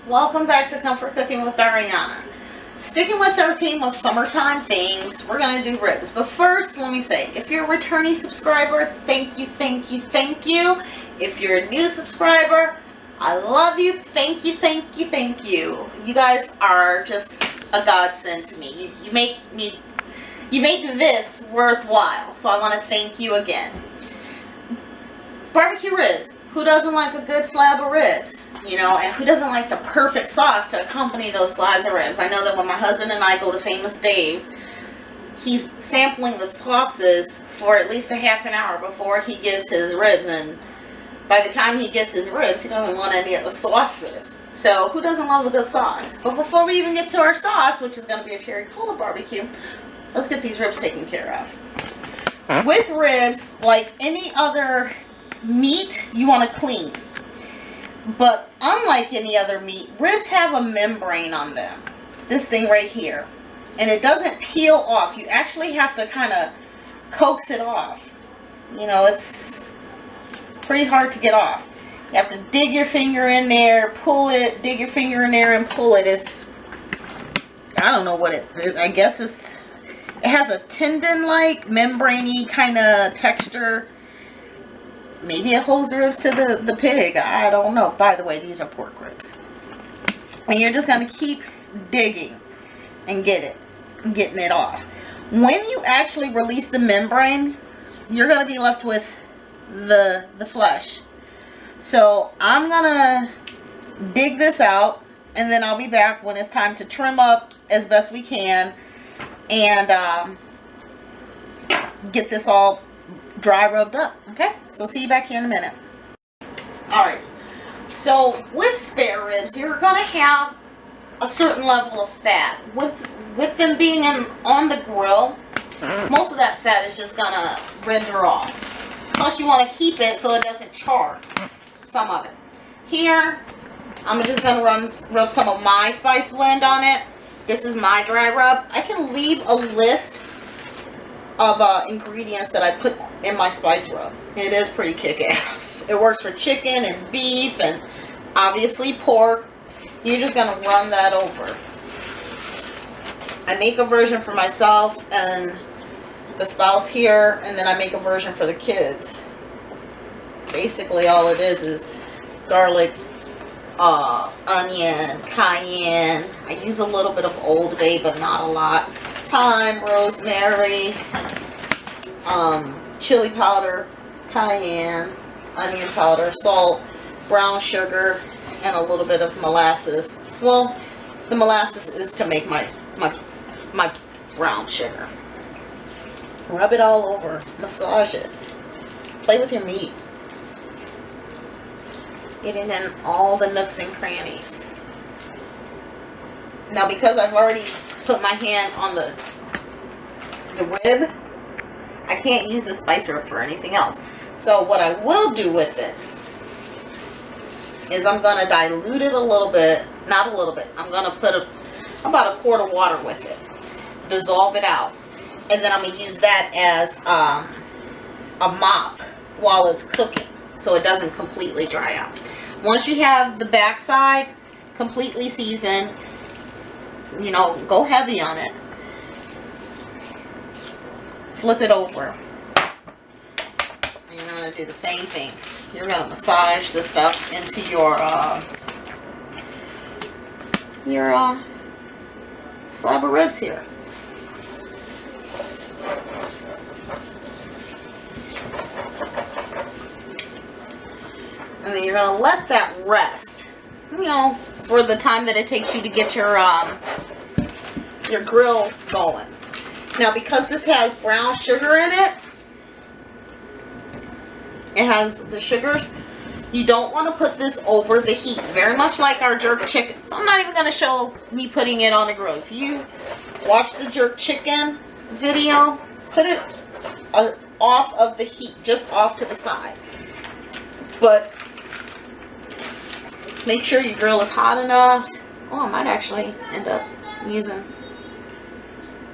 Welcome back to Comfort Cooking with Ariana. Sticking with our theme of summertime things, we're going to do ribs. But first, let me say, if you're a returning subscriber, thank you, thank you, thank you. If you're a new subscriber, I love you, thank you, thank you, thank you. You guys are just a godsend to me. You make this worthwhile, so I want to thank you again. Barbecue ribs. Who doesn't like a good slab of ribs? You know, and who doesn't like the perfect sauce to accompany those slabs of ribs? I know that when my husband and I go to Famous Dave's, he's sampling the sauces for at least a half an hour before he gets his ribs, and by the time he gets his ribs, he doesn't want any of the sauces. So who doesn't love a good sauce? But before we even get to our sauce, which is going to be a cherry cola barbecue, let's get these ribs taken care of. With ribs, like any other meat, you want to clean. But unlike any other meat, ribs have a membrane on them. This thing right here. And it doesn't peel off. You actually have to kind of coax it off. You know, it's pretty hard to get off. You have to dig your finger in there, pull it, dig your finger in there and pull it. It's, I don't know what it is. I guess it has a tendon-like, membrane-y kind of texture. Maybe it holds the ribs to the pig. I don't know. By the way, these are pork ribs. And you're just going to keep digging and getting it off. When you actually release the membrane, you're going to be left with the flesh. So I'm going to dig this out, and then I'll be back when it's time to trim up as best we can and get this all dry rubbed up. Okay, so see you back here in a minute. Alright, so with spare ribs, you're gonna have a certain level of fat. With them being on the grill, most of that fat is just gonna render off. Plus you want to keep it so it doesn't char some of it. Here, I'm just gonna rub some of my spice blend on it. This is my dry rub. I can leave a list of ingredients that I put in my spice rub. It is pretty kick-ass. It works for chicken and beef and obviously pork. You're just gonna run that over. I make a version for myself and the spouse here, and then I make a version for the kids. Basically all it is garlic, onion, cayenne. I use a little bit of Old Bay, but not a lot. Thyme, rosemary, chili powder, cayenne, onion powder, salt, brown sugar, and a little bit of molasses. Well, the molasses is to make my brown sugar. Rub it all over, massage it, play with your meat, getting in all the nooks and crannies. Now, because I've already put my hand on the rib, I can't use the spice rub for anything else. So what I will do with it is I'm going to dilute it a little bit, not a little bit, I'm going to put about a quart of water with it, dissolve it out, and then I'm going to use that as a mop while it's cooking so it doesn't completely dry out. Once you have the backside completely seasoned, you know, go heavy on it. Flip it over. And you're going to do the same thing. You're going to massage the stuff into your slab of ribs here. And then you're going to let that rest, you know, for the time that it takes you to get your grill going. Now, because this has brown sugar in it, it has the sugars, you don't want to put this over the heat, very much like our jerk chicken. So I'm not even going to show me putting it on the grill. If you watch the jerk chicken video, put it off of the heat, just off to the side. But make sure your grill is hot enough. Oh, I might actually end up using,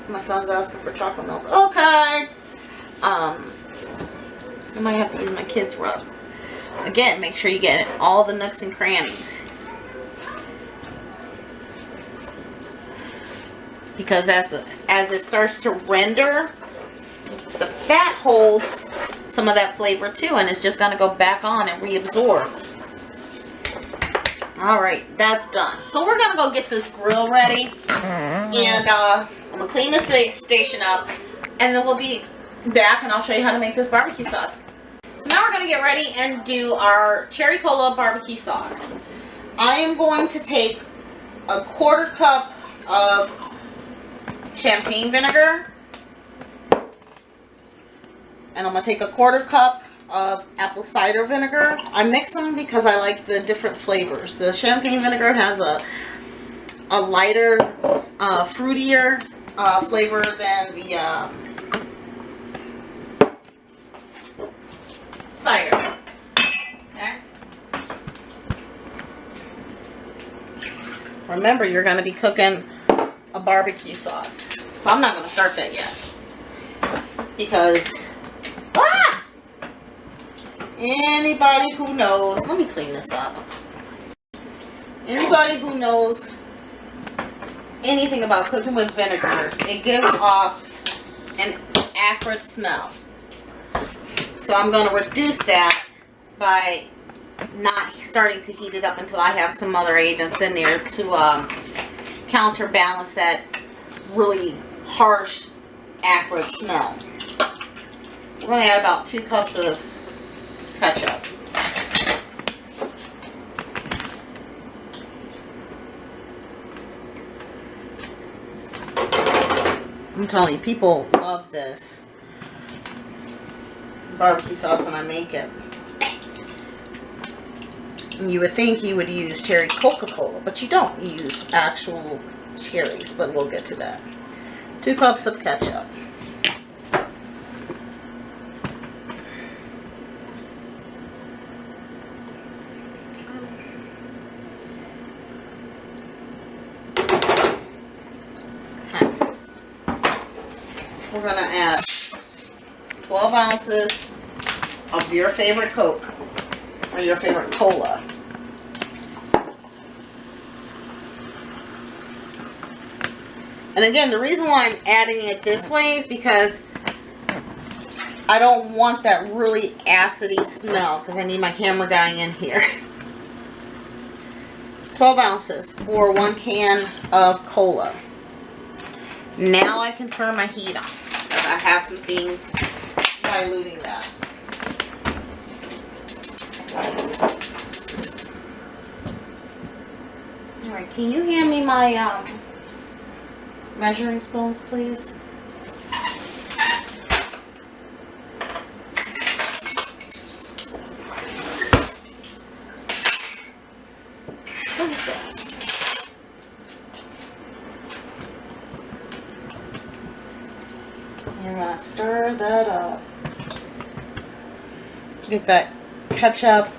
my son's asking for chocolate milk. Okay. I might have to use my kids' rub. Again, make sure you get all the nooks and crannies. because as it starts to render, the fat holds some of that flavor too, and it's just going to go back on and reabsorb. Alright, that's done. So we're going to go get this grill ready, and I'm going to clean this station up, and then we'll be back and I'll show you how to make this barbecue sauce. So now we're going to get ready and do our cherry cola barbecue sauce. I am going to take a 1/4 cup of champagne vinegar, and I'm going to take a 1/4 cup of apple cider vinegar. I mix them because I like the different flavors. The champagne vinegar has a lighter, fruitier flavor than the cider. Okay. Remember, you're going to be cooking a barbecue sauce. So I'm not going to start that yet. Because, anybody who knows, let me clean this up. Anybody who knows anything about cooking with vinegar, it gives off an acrid smell. So I'm going to reduce that by not starting to heat it up until I have some other agents in there to counterbalance that really harsh, acrid smell. We're going to add about 2 cups of ketchup. I'm telling you, people love this barbecue sauce when I make it. And you would think you would use cherry Coca-Cola, but you don't use actual cherries, but we'll get to that. 2 cups of ketchup. We're going to add 12 ounces of your favorite Coke or your favorite cola. And again, the reason why I'm adding it this way is because I don't want that really acidy smell, because I need my camera guy in here. 12 ounces or 1 can of cola. Now I can turn my heat on, because I have some things diluting that. Alright, can you hand me my measuring spoons, please? Look at that. You're going to stir that up. Get that ketchup,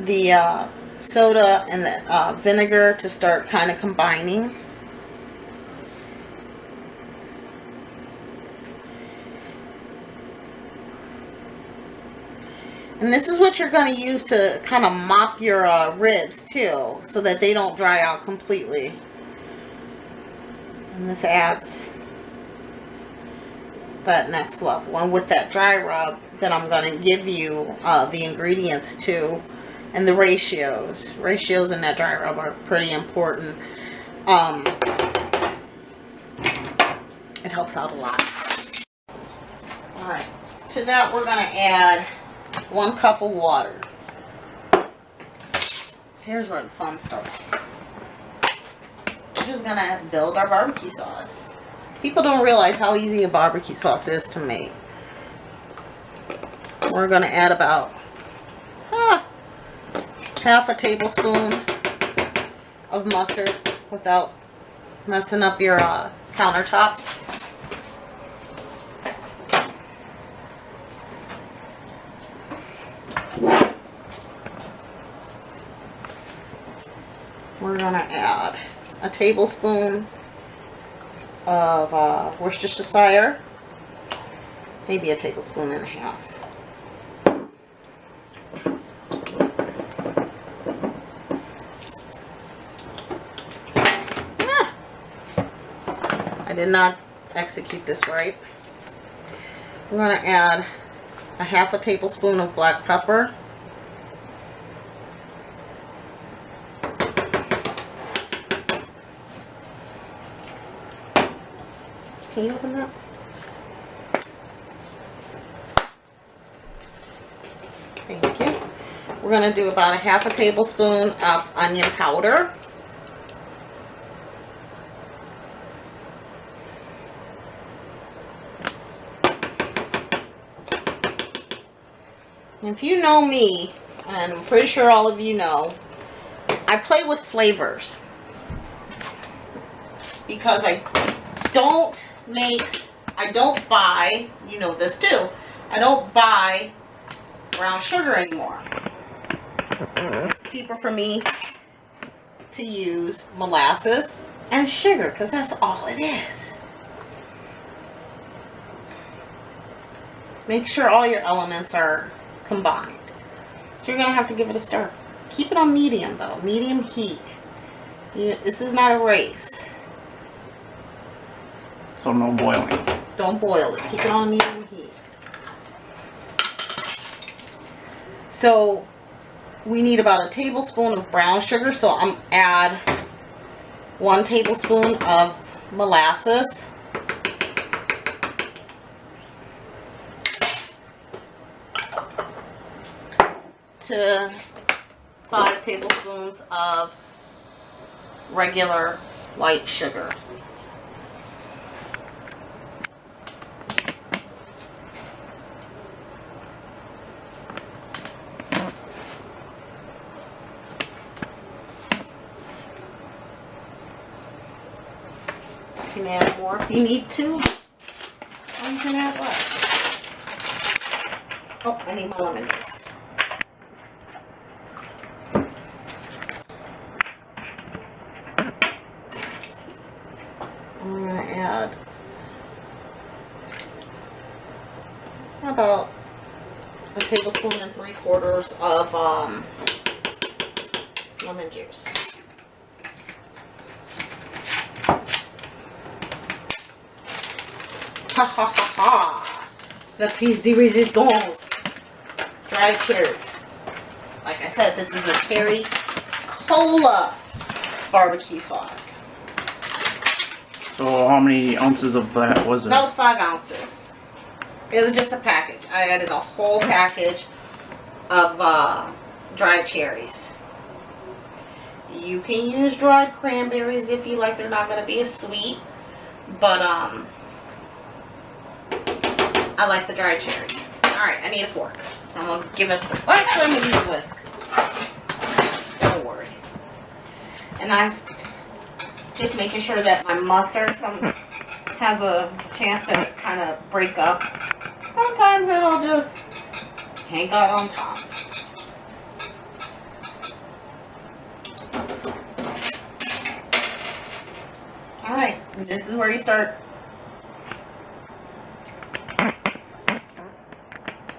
the soda, and the vinegar to start kind of combining. And this is what you're going to use to kind of mop your ribs too, so that they don't dry out completely. And this adds that next level. And with that dry rub that I'm going to give you the ingredients to, and the ratios. Ratios in that dry rub are pretty important. It helps out a lot. Alright, to that we're going to add 1 cup of water. Here's where the fun starts. We're just going to build our barbecue sauce. People don't realize how easy a barbecue sauce is to make. We're going to add about half a tablespoon of mustard without messing up your countertops. We're going to add a tablespoon of Worcestershire, maybe a tablespoon and a half. did not execute this right. I'm going to add a half a tablespoon of black pepper. Can you open that? Thank you. We're going to do about a half a tablespoon of onion powder. If you know me, and I'm pretty sure all of you know, I play with flavors. Because I don't buy, you know this too, I don't buy brown sugar anymore. It's cheaper for me to use molasses and sugar because that's all it is. Make sure all your elements are combined. So you're going to have to give it a stir. Keep it on medium though, medium heat. This is not a race. So no boiling. Don't boil it. Keep it on medium heat. So we need about a tablespoon of brown sugar. So I'm add 1 tablespoon of molasses. To 5 tablespoons of regular white sugar. You can add more if you need to, or you can add less. Oh, I need my lemon juice. I'm going to add about a tablespoon and 3/4 of lemon juice. Ha ha ha ha! The piece de resistance. Dried cherries. Like I said, this is a cherry cola barbecue sauce. So how many ounces of that was it? That was 5 ounces. It was just a package. I added a whole package of dried cherries. You can use dried cranberries if you like. They're not going to be as sweet. But I like the dried cherries. Alright, I need a fork. I'm going to give it... Well, actually, I'm going to use a whisk. Don't worry. And I'm just making sure that my mustard has a chance to kind of break up. Sometimes it'll just hang out on top. Alright, this is where you start.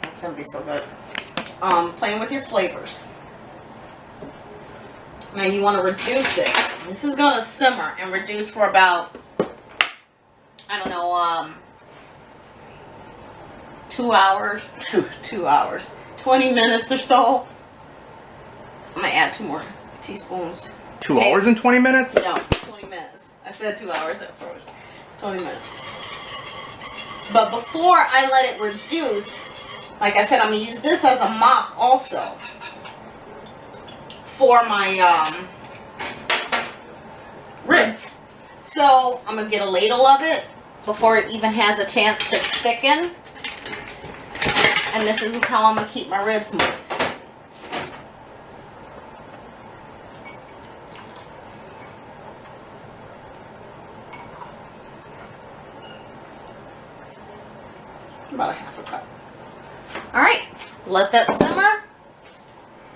That's going to be so good. Playing with your flavors. Now you want to reduce it. This is going to simmer and reduce for about, I don't know, 2 hours, 2 hours, 20 minutes or so. I'm going to add 2 more teaspoons. 2 hours and 20 minutes? No, 20 minutes. I said 2 hours at first. 20 minutes. But before I let it reduce, like I said, I'm going to use this as a mop also for my ribs. So I'm going to get a ladle of it before it even has a chance to thicken. And this is how I'm going to keep my ribs moist. About a half a cup. Alright, let that simmer.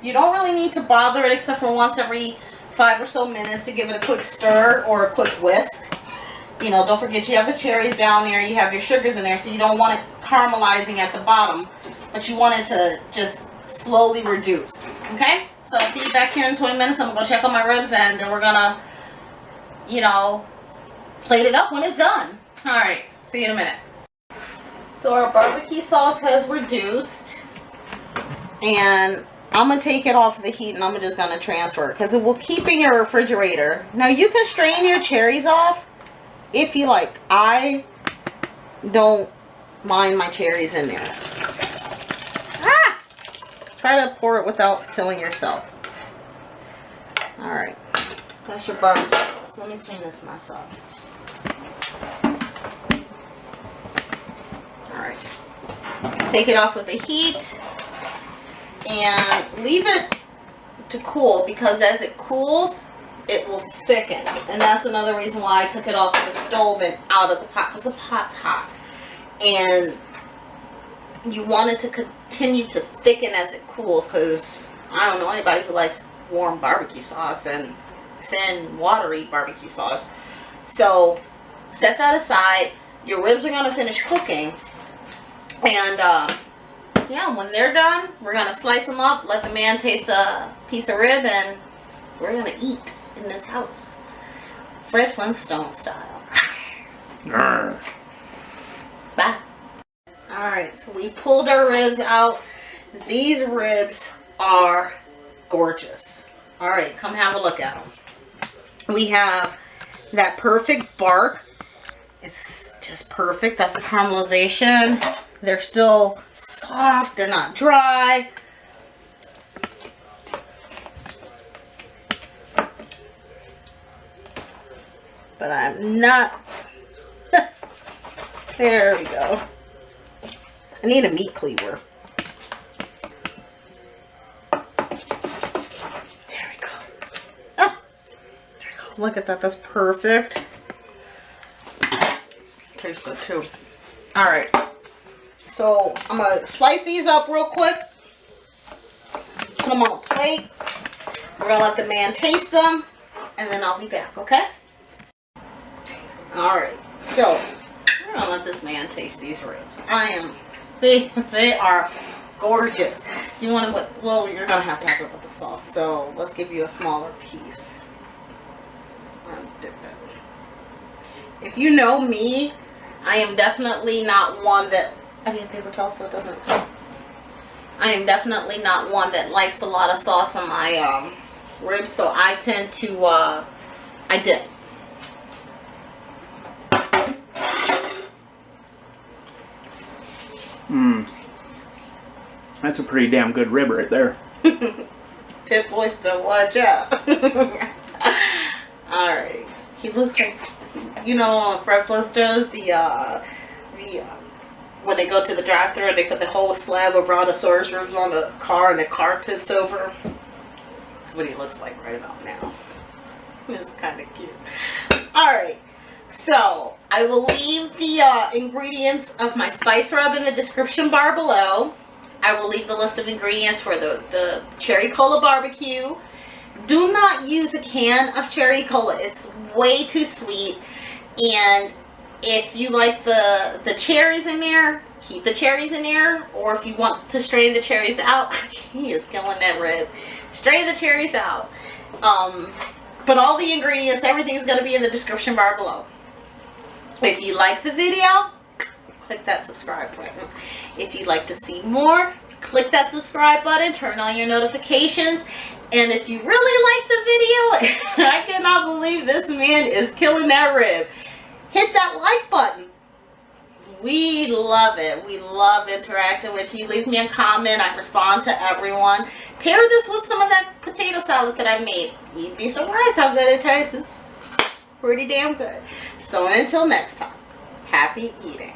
You don't really need to bother it except for once every 5 or so minutes to give it a quick stir or a quick whisk. You know, don't forget you have the cherries down there, you have your sugars in there, so you don't want it caramelizing at the bottom, but you want it to just slowly reduce. Okay? So I'll see you back here in 20 minutes. I'm going to go check on my ribs, and then we're going to, you know, plate it up when it's done. Alright, see you in a minute. So our barbecue sauce has reduced. And I'm going to take it off the heat and I'm just going to transfer it because it will keep in your refrigerator. Now you can strain your cherries off if you like. I don't mind my cherries in there. Ah! Try to pour it without killing yourself. Alright. That's your barbecue sauce. Let me clean this mess up. Alright. Take it off with the heat. And leave it to cool because as it cools, it will thicken. And that's another reason why I took it off the stove and out of the pot because the pot's hot. And you want it to continue to thicken as it cools because I don't know anybody who likes warm barbecue sauce and thin, watery barbecue sauce. So set that aside. Your ribs are going to finish cooking. And yeah, when they're done, we're going to slice them up, let the man taste a piece of rib, and we're going to eat in this house. Fred Flintstone style. Bye. Alright, so we pulled our ribs out. These ribs are gorgeous. Alright, come have a look at them. We have that perfect bark. It's just perfect. That's the caramelization. They're still soft. They're not dry. But I'm not. There we go. I need a meat cleaver. There we go. Oh, there we go. Look at that. That's perfect. Tastes good too. Alright. So I'm going to slice these up real quick. Put them on a plate. We're going to let the man taste them. And then I'll be back, okay? Alright. So we're going to let this man taste these ribs. They are gorgeous. Do you want to, well, you're going to have it with the sauce. So let's give you a smaller piece. If you know me, I am definitely not one that, I need a paper towel so it doesn't, I am definitely not one that likes a lot of sauce on my ribs, so I tend to, I dip. That's a pretty damn good rib right there. Pit voice, but watch out. Alright. He looks like, you know, Fred Flintstone's, when they go to the drive-thru and they put the whole slab of brontosaurus ribs on the car and the car tips over. That's what he looks like right about now. It's kind of cute. Alright. So, I will leave the ingredients of my spice rub in the description bar below. I will leave the list of ingredients for the cherry cola barbecue. Do not use a can of cherry cola. It's way too sweet. And if you like the cherries in there, keep the cherries in there. Or if you want to strain the cherries out, he is killing that rib. Strain the cherries out. But all the ingredients, everything is going to be in the description bar below. If you like the video, click that subscribe button. If you'd like to see more, click that subscribe button, turn on your notifications. And if you really like the video, I cannot believe this man is killing that rib, hit that like button. We love it. We love interacting with you. Leave me a comment. I respond to everyone. Pair this with some of that potato salad that I made. You'd be surprised how good it tastes. Pretty damn good. So until next time, happy eating.